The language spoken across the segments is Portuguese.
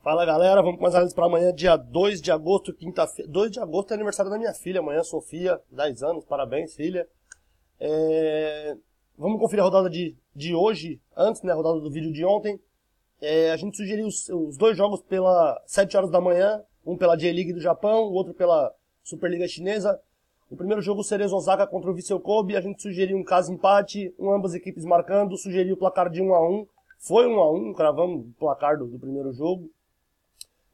Fala galera, vamos começar isso para amanhã, dia 2 de agosto, quinta-feira. 2 de agosto é aniversário da minha filha, amanhã, Sofia, 10 anos, parabéns filha. Vamos conferir a rodada de hoje, antes, né, a rodada do vídeo de ontem. A gente sugeriu os dois jogos pela 7 horas da manhã, um pela J-League do Japão, o outro pela Superliga Chinesa. O primeiro jogo, Cerezo Osaka contra o Vissel Kobe, a gente sugeriu um caso empate, ambas equipes marcando, sugeriu o placar de 1-1. Foi 1-1, cravamos o placar do primeiro jogo.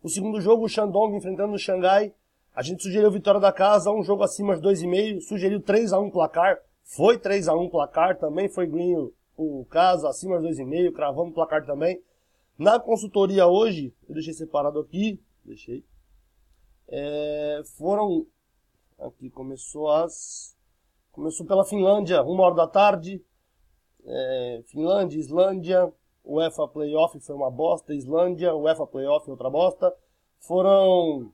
O segundo jogo, o Shandong enfrentando o Xangai. A gente sugeriu vitória da casa, um jogo acima de 2,5. Sugeriu 3-1 placar. Foi 3-1 placar, também foi green o caso, acima de 2,5. Cravamos o placar também. Na consultoria hoje, eu deixei separado aqui. Foram... Aqui começou pela Finlândia, 1h da tarde. Finlândia, Islândia... UEFA Playoff foi uma bosta, Islândia, UEFA Playoff outra bosta. Foram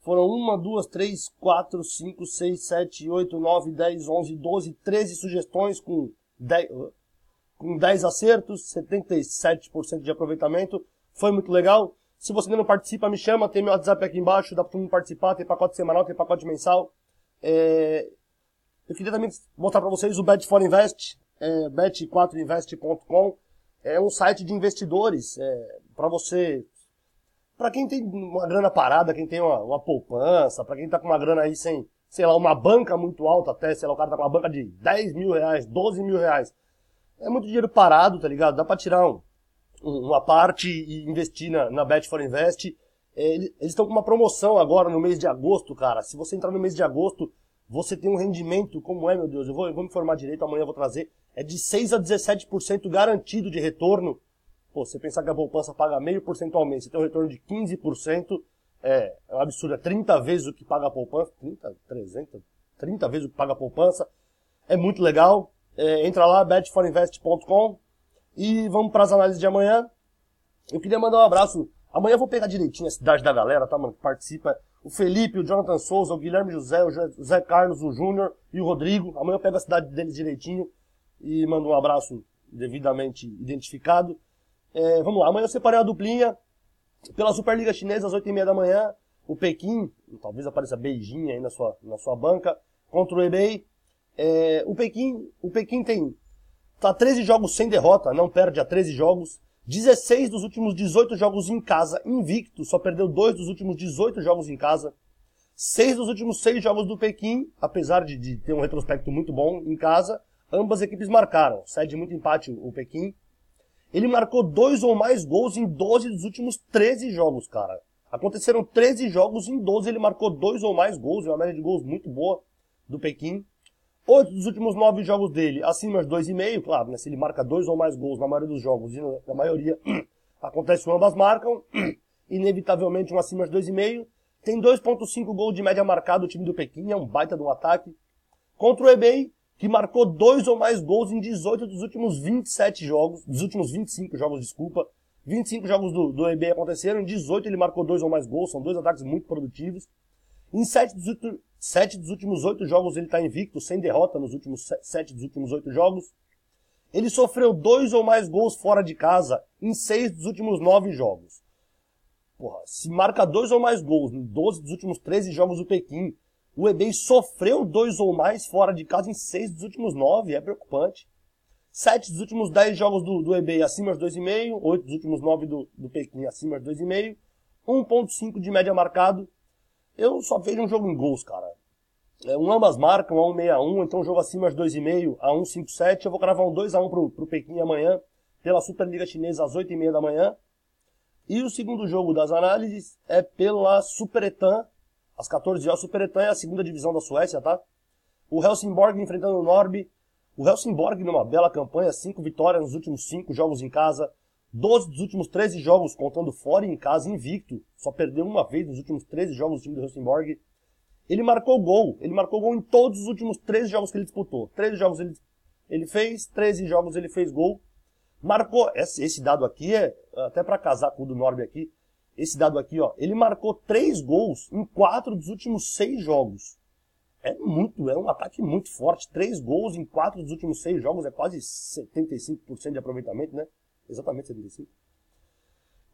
1, 2, 3, 4, 5, 6, 7, 8, 9, 10, 11, 12, 13 sugestões com 10 acertos, 77% de aproveitamento. Foi muito legal. Se você ainda não participa, me chama, tem meu WhatsApp aqui embaixo, dá pra todo mundo participar, tem pacote semanal, tem pacote mensal. Eu queria também mostrar pra vocês o Bet4Invest, bet4invest.com. É um site de investidores, para quem tem uma grana parada, quem tem uma poupança, para quem tá com uma grana aí sem, sei lá, uma banca muito alta até, sei lá, o cara tá com uma banca de 10 mil reais, 12 mil reais. É muito dinheiro parado, tá ligado? Dá pra tirar uma parte e investir na Bet4Invest. Eles estão com uma promoção agora no mês de agosto, cara. Se você entrar no mês de agosto, você tem um rendimento, como meu Deus, eu vou me informar direito, amanhã eu vou trazer, é de 6 a 17% garantido de retorno. Pô, você pensar que a poupança paga 0,5% ao mês, você tem um retorno de 15%, é um absurdo, é 30 vezes o que paga a poupança, 30 vezes o que paga a poupança, é muito legal. Entra lá, bet4invest.com, e vamos para as análises de amanhã. Eu queria mandar um abraço, amanhã eu vou pegar direitinho a cidade da galera, tá, mano, que participa. O Felipe, o Jonathan Souza, o Guilherme José, o José Carlos, o Júnior e o Rodrigo. Amanhã eu pego a cidade deles direitinho e mando um abraço devidamente identificado. Vamos lá, amanhã eu separei a duplinha pela Superliga Chinesa às 8h30 da manhã. O Pequim, talvez apareça Beijing aí na sua banca, contra o eBay. O Pequim tá 13 jogos sem derrota, não perde a 13 jogos. 16 dos últimos 18 jogos em casa, invicto, só perdeu 2 dos últimos 18 jogos em casa. 6 dos últimos 6 jogos do Pequim, apesar de ter um retrospecto muito bom em casa, ambas equipes marcaram. Cede muito empate o Pequim. Ele marcou 2 ou mais gols em 12 dos últimos 13 jogos, cara. Aconteceram 13 jogos, em 12 ele marcou 2 ou mais gols, uma média de gols muito boa do Pequim. 8 dos últimos 9 jogos dele, acima de 2,5, claro, né? Se ele marca 2 ou mais gols na maioria dos jogos, e na maioria acontece que ambas marcam, inevitavelmente um acima de 2,5. Tem 2,5 gols de média marcado o time do Pequim, é um baita de um ataque. Contra o eBay, que marcou 2 ou mais gols em 18 dos últimos 27 jogos, dos últimos 25 jogos, desculpa. 25 jogos do eBay aconteceram, em 18 ele marcou 2 ou mais gols, são 2 ataques muito produtivos. Em 7 dos últimos 8 jogos ele está invicto, sem derrota nos últimos 7 dos últimos 8 jogos. Ele sofreu 2 ou mais gols fora de casa em 6 dos últimos 9 jogos. Porra, se marca 2 ou mais gols em 12 dos últimos 13 jogos do Pequim, o eBay sofreu 2 ou mais fora de casa em 6 dos últimos 9, é preocupante. 7 dos últimos 10 jogos do eBay acima de 2,5, 8 dos últimos 9 do Pequim acima de 2,5, 1,5 de média marcado. Eu só vejo um jogo em gols, cara. Ambas marcam a 1,61, então um jogo acima de 2,5 a 1,57. Eu vou cravar um 2-1 pro Pequim amanhã, pela Superliga Chinesa às 8h30 da manhã. E o segundo jogo das análises é pela Superettan, às 14 horas. Superettan é a segunda divisão da Suécia, tá? O Helsingborg enfrentando o Norrby. O Helsingborg numa bela campanha, 5 vitórias nos últimos 5 jogos em casa. 12 dos últimos 13 jogos, contando fora e em casa, invicto. Só perdeu uma vez nos últimos 13 jogos do time do Helsingborg. Ele marcou gol em todos os últimos 13 jogos que ele disputou. 13 jogos ele fez, 13 jogos ele fez gol. Marcou, esse dado aqui até para casar com o do Norby aqui, esse dado aqui, ó, ele marcou 3 gols em 4 dos últimos 6 jogos. É um ataque muito forte. 3 gols em 4 dos últimos 6 jogos, é quase 75% de aproveitamento, né? Exatamente 75%.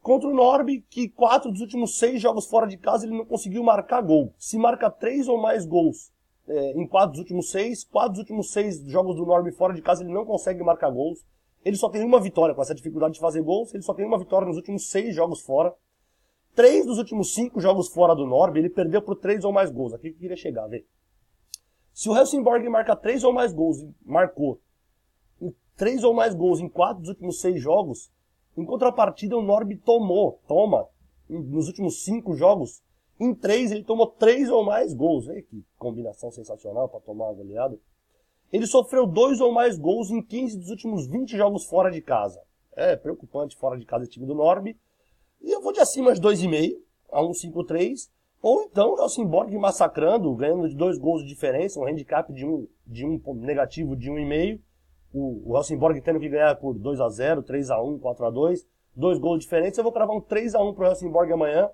Contra o Norby, que 4 dos últimos 6 jogos fora de casa ele não conseguiu marcar gol. Se marca 3 ou mais gols em 4 dos últimos 6, 4 dos últimos 6 jogos do Norby fora de casa ele não consegue marcar gols. Ele só tem uma vitória com essa dificuldade de fazer gols, ele só tem uma vitória nos últimos 6 jogos fora. 3 dos últimos 5 jogos fora do Norby, ele perdeu por 3 ou mais gols. Aqui que eu queria chegar, vê. Se o Helsingborg marca 3 ou mais gols, marcou 3 ou mais gols em 4 dos últimos 6 jogos, em contrapartida o Norby toma, nos últimos 5 jogos, em 3 ele tomou 3 ou mais gols. Vê que combinação sensacional para tomar uma goleada. Ele sofreu 2 ou mais gols em 15 dos últimos 20 jogos fora de casa. É preocupante fora de casa o time do Norby. E eu vou de acima de 2,5 a 1,53. Ou então o Helsingborg massacrando, ganhando de 2 gols de diferença, um handicap de um negativo de 1,5. O Helsingborg tendo que ganhar por 2-0, 3-1, 4-2. 2 gols de diferença. Eu vou cravar um 3-1 pro Helsingborg amanhã.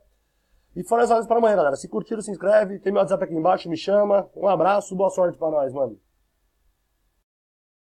E foram as horas para amanhã, galera. Se curtiram, se inscreve. Tem meu WhatsApp aqui embaixo, me chama. Um abraço, boa sorte para nós, mano.